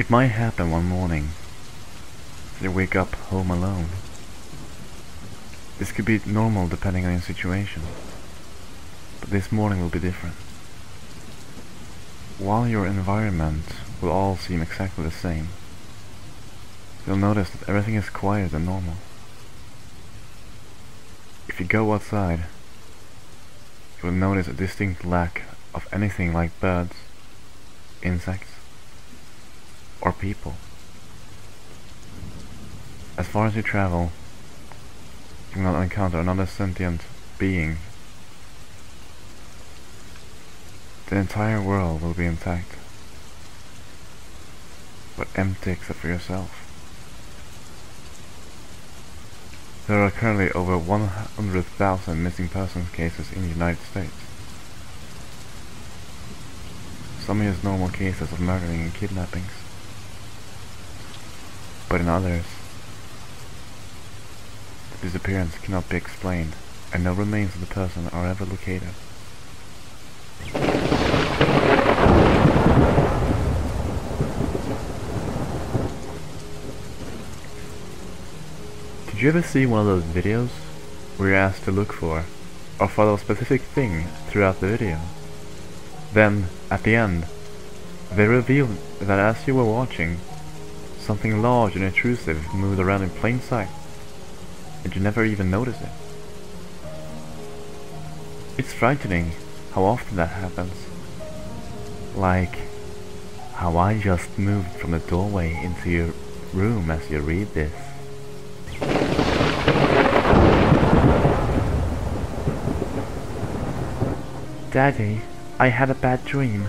It might happen one morning that you wake up home alone. This could be normal depending on your situation, but this morning will be different. While your environment will all seem exactly the same, you'll notice that everything is quieter than normal. If you go outside, you will notice a distinct lack of anything like birds, insects, or people. As far as you travel, you will not encounter another sentient being. The entire world will be intact, but empty except for yourself. There are currently over 100,000 missing persons cases in the United States. Some are just normal cases of murdering and kidnappings, but in others, the disappearance cannot be explained and no remains of the person are ever located. Did you ever see one of those videos where you're asked to look for or follow a specific thing throughout the video? Then, at the end, they reveal that as you were watching, something large and intrusive moved around in plain sight, and you never even noticed it. It's frightening how often that happens. Like how I just moved from the doorway into your room as you read this. Daddy, I had a bad dream.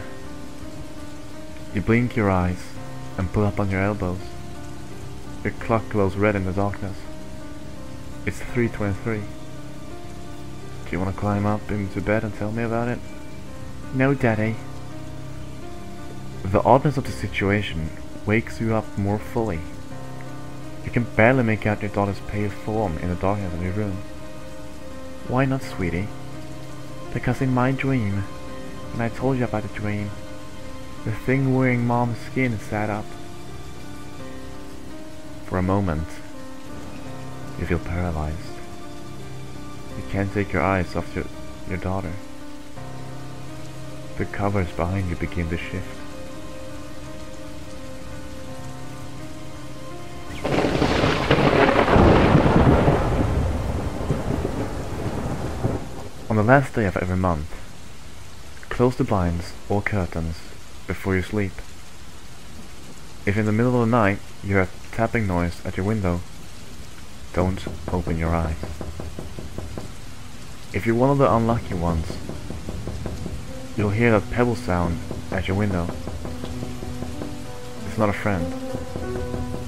You blink your eyes and pull up on your elbows. Your clock glows red in the darkness. It's 3:23. Do you want to climb up into bed and tell me about it? No, Daddy. The oddness of the situation wakes you up more fully. You can barely make out your daughter's pale form in the darkness of your room. Why not, sweetie? Because in my dream, when I told you about the dream, the thing wearing Mom's skin sat up. For a moment, you feel paralyzed. You can't take your eyes off your daughter. The covers behind you begin to shift. On the last day of every month, close the blinds or curtains before you sleep. If in the middle of the night you hear a tapping noise at your window, don't open your eyes. If you're one of the unlucky ones, you'll hear that pebble sound at your window. It's not a friend.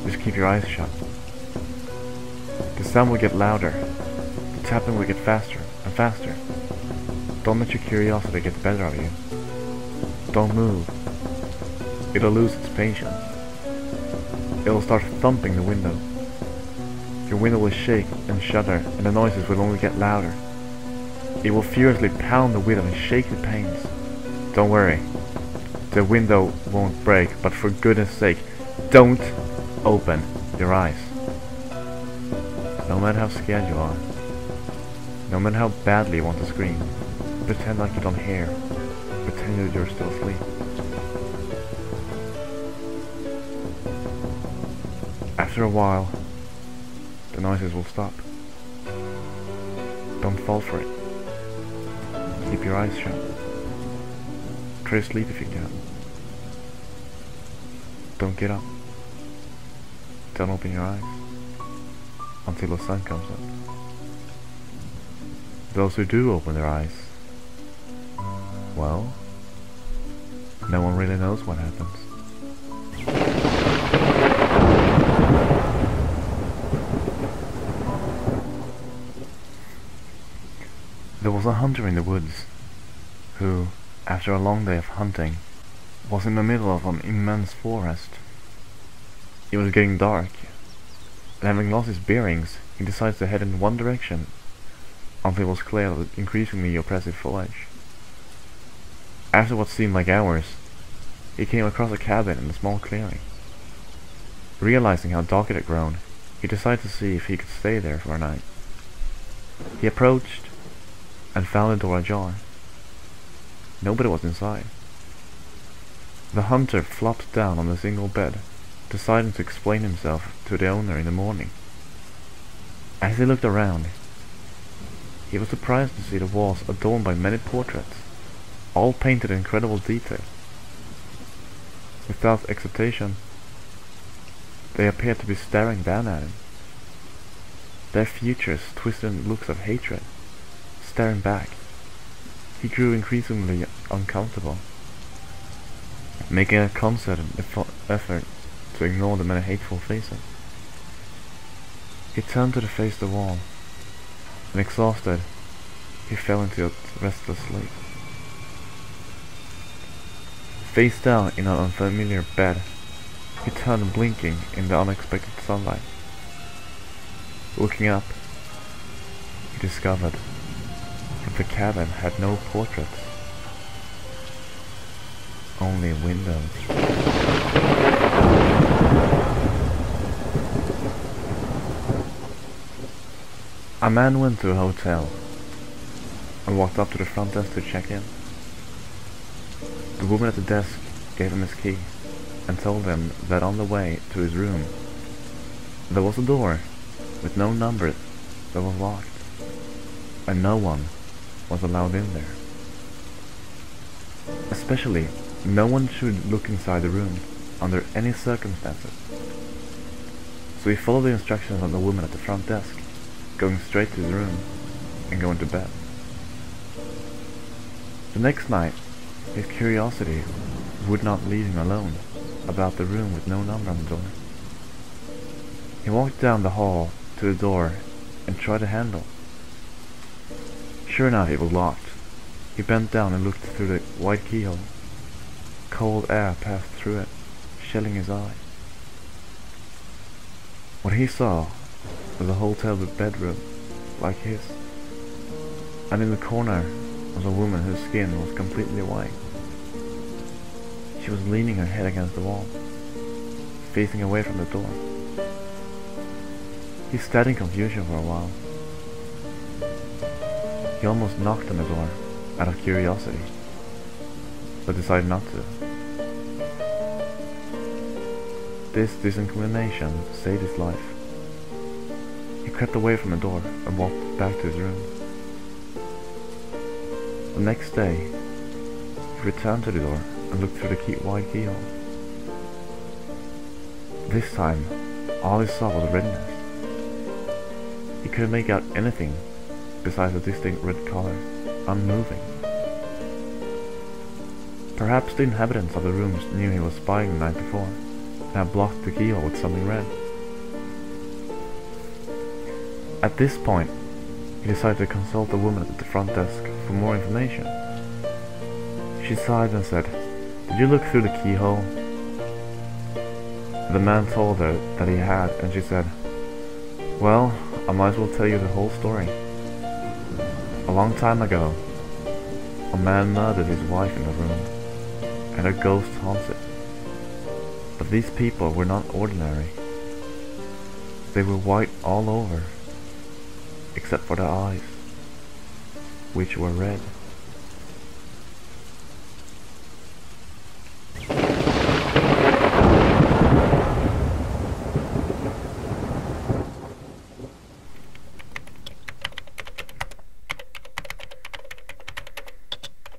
Just keep your eyes shut. The sound will get louder. The tapping will get faster and faster. Don't let your curiosity get the better of you. Don't move. It'll lose its patience. It'll start thumping the window. Your window will shake and shudder, and the noises will only get louder. It will furiously pound the window and shake the panes. Don't worry. The window won't break, but for goodness sake, don't open your eyes. No matter how scared you are, no matter how badly you want to scream, pretend like you don't hear. Pretend that you're still asleep. After a while, the noises will stop. Don't fall for it. Keep your eyes shut. Try to sleep if you can. Don't get up. Don't open your eyes until the sun comes up. Those who do open their eyes, well, no one really knows what happens. There was a hunter in the woods who, after a long day of hunting, was in the middle of an immense forest. It was getting dark, and having lost his bearings, he decided to head in one direction until it was clear of the increasingly oppressive foliage. After what seemed like hours, he came across a cabin in a small clearing. Realizing how dark it had grown, he decided to see if he could stay there for a night. He approached and found the door ajar. Nobody was inside. The hunter flopped down on the single bed, deciding to explain himself to the owner in the morning. As he looked around, he was surprised to see the walls adorned by many portraits, all painted in incredible detail. Without hesitation, they appeared to be staring down at him. Their features twisted in looks of hatred, staring back. He grew increasingly uncomfortable, making a concerted effort to ignore the many hateful faces. He turned to face the wall, and exhausted, he fell into a restless sleep. Face down in an unfamiliar bed, he turned blinking in the unexpected sunlight. Looking up, he discovered that the cabin had no portraits, only windows. A man went to a hotel and walked up to the front desk to check in. The woman at the desk gave him his key and told him that on the way to his room there was a door with no number that was locked, and no one was allowed in there. Especially, no one should look inside the room under any circumstances. So he followed the instructions of the woman at the front desk, going straight to his room and going to bed. The next night, his curiosity would not leave him alone about the room with no number on the door. He walked down the hall to the door and tried the handle. Sure enough, it was locked. He bent down and looked through the white keyhole. Cold air passed through it, chilling his eye. What he saw was a hotel bedroom like his, and in the corner was a woman whose skin was completely white. She was leaning her head against the wall, facing away from the door. He stared in confusion for a while. He almost knocked on the door out of curiosity, but decided not to. This disinclination saved his life. He crept away from the door and walked back to his room. The next day, he returned to the door and looked through the white keyhole. This time, all he saw was redness. He couldn't make out anything besides a distinct red color, unmoving. Perhaps the inhabitants of the rooms knew he was spying the night before, and had blocked the keyhole with something red. At this point, he decided to consult the woman at the front desk for more information. She sighed and said, "Did you look through the keyhole?" The man told her that he had, and she said, "Well, I might as well tell you the whole story. A long time ago, a man murdered his wife in the room, and her ghost haunts it. But these people were not ordinary. They were white all over, except for their eyes, which were red."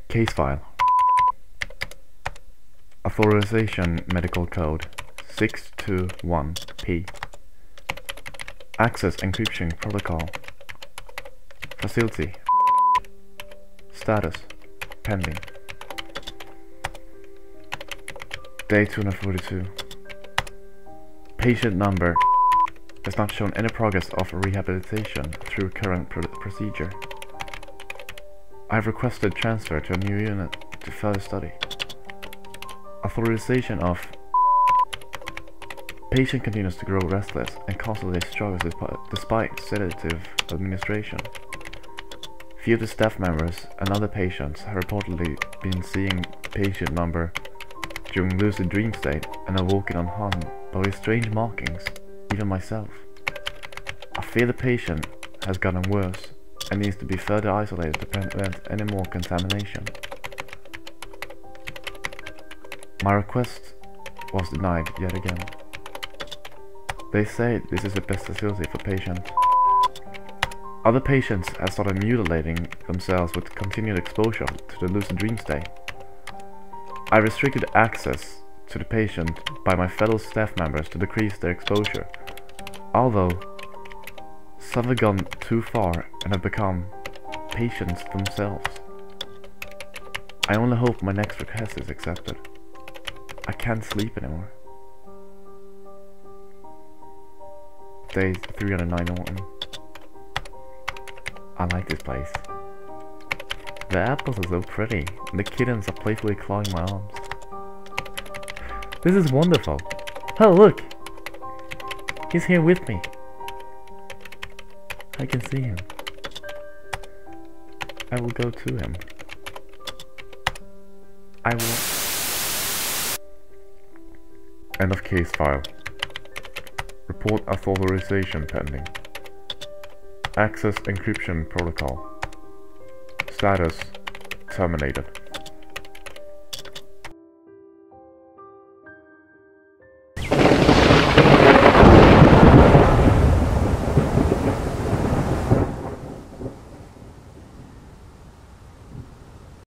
Case file. Authorization Medical Code 621P. Access Encryption Protocol. Facility. Status pending. Day 242. Patient number has not shown any progress of rehabilitation through current procedure. I have requested transfer to a new unit to further study. Authorization of. Patient continues to grow restless and constantly struggles despite sedative administration. Few of the staff members and other patients have reportedly been seeing patient number during lucid dream state and awoken unharmed but with strange markings, even myself. I fear the patient has gotten worse and needs to be further isolated to prevent any more contamination. My request was denied yet again. They say this is the best facility for patients. Other patients have started mutilating themselves with continued exposure to the lucid dream state. I restricted access to the patient by my fellow staff members to decrease their exposure, although some have gone too far and have become patients themselves. I only hope my next request is accepted. I can't sleep anymore. Day 309. I like this place. The apples are so pretty, and the kittens are playfully clawing my arms. This is wonderful. Oh, look! He's here with me. I can see him. I will go to him. I will... End of case file. Report authorization pending. Access encryption protocol. Status terminated.